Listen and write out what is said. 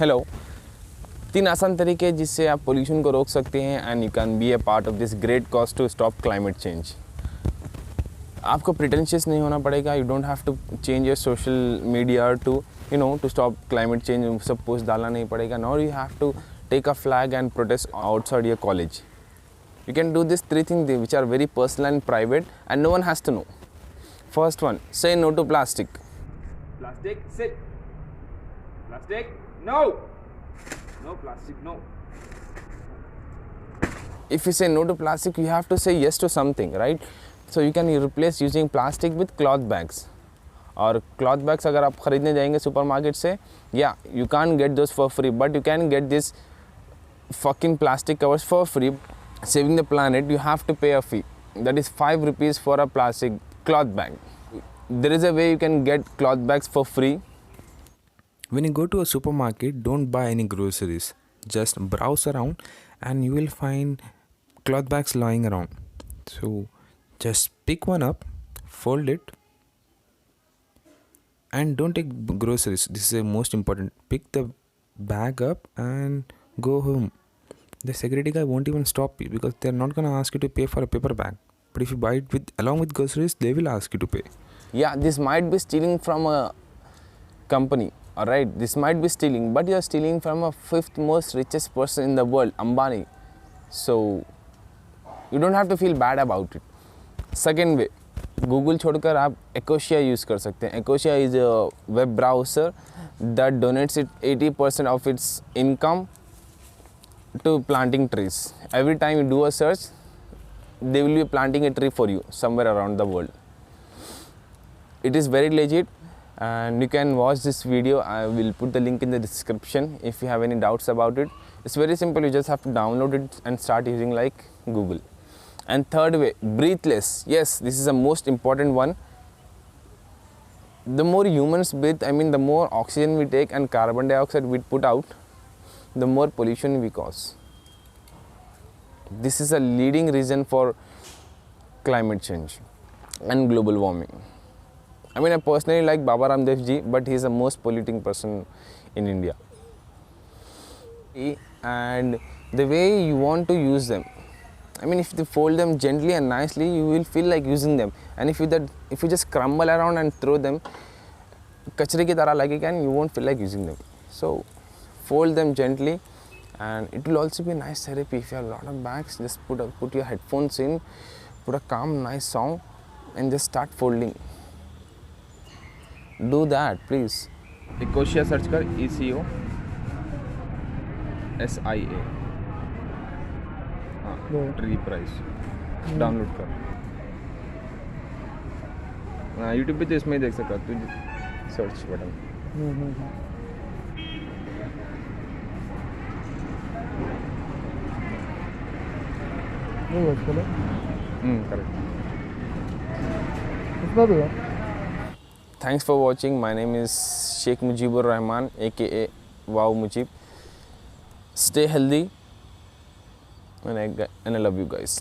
Hello 3 आसान तरीके जिससे आप पोल्यूशन को रोक सकते हैं and you can be a part of this great cause to stop climate change. आपको प्रिटेंशियस नहीं होना पड़ेगा। You don't have to change your social media to to stop climate change. सब पोस्ट डालना नहीं पड़ेगा। Nor you have to take a flag and protest outside your college. You can do these 3 things which are very personal and private and no one has to know. First one, say no to plastic. Plastic, sit. Plastic, no. No plastic, no. If you say no to plastic, you have to say yes to something, right? So you can replace using plastic with cloth bags. और cloth bags अगर आप खरीदने जाएंगे supermarket से, yeah, you can't get those for free, but you can get this fucking plastic covers for free. Saving the planet, you have to pay a fee. That is 5 rupees for a plastic cloth bag. There is a way you can get cloth bags for free. When you go to a supermarket, don't buy any groceries. Just browse around and you will find cloth bags lying around. So just pick one up, fold it, and don't take groceries. This is the most important. Pick the bag up and go home. The security guy won't even stop you because they're not gonna ask you to pay for a paper bag. But if you buy it along with groceries, they will ask you to pay. Yeah, this might be stealing from a company, alright? This might be stealing, but you're stealing from a 5th most richest person in the world, Ambani. So, you don't have to feel bad about it. Second way, Google छोड़कर आप Ecosia use कर सकते हैं. Ecosia is a web browser that donates it 80% of its income to planting trees. Every time you do a search, they will be planting a tree for you somewhere around the world. It is very legit and you can watch this video. I will put the link in the description if you have any doubts about it. It's very simple. You just have to download it and start using like Google. And third way, breathe less. Yes, this is the most important one. The more humans breathe, I mean the more oxygen we take and carbon dioxide we put out, the more pollution we cause. This is a leading reason for climate change and global warming. I mean, I personally like Baba Ramdev ji, but he is the most polluting person in India. And the way you want to use them, I mean, if you fold them gently and nicely, you will feel like using them. And if you just crumble around and throw them, kachre ki tarah lagega and you won't feel like using them. So fold them gently and it will also be nice therapy. If you have a lot of bags, just put your headphones in, put a calm nice song and just start folding. Do that please. Ecosia search कर ECO SIA. हाँ, tree price download कर. हाँ, YouTube पे तो इसमें ही देख सकता तू, search button. Correct. Thanks for watching. My name is Sheikh Mujibur Rahman, aka Wow Mujib. Stay healthy and I love you guys.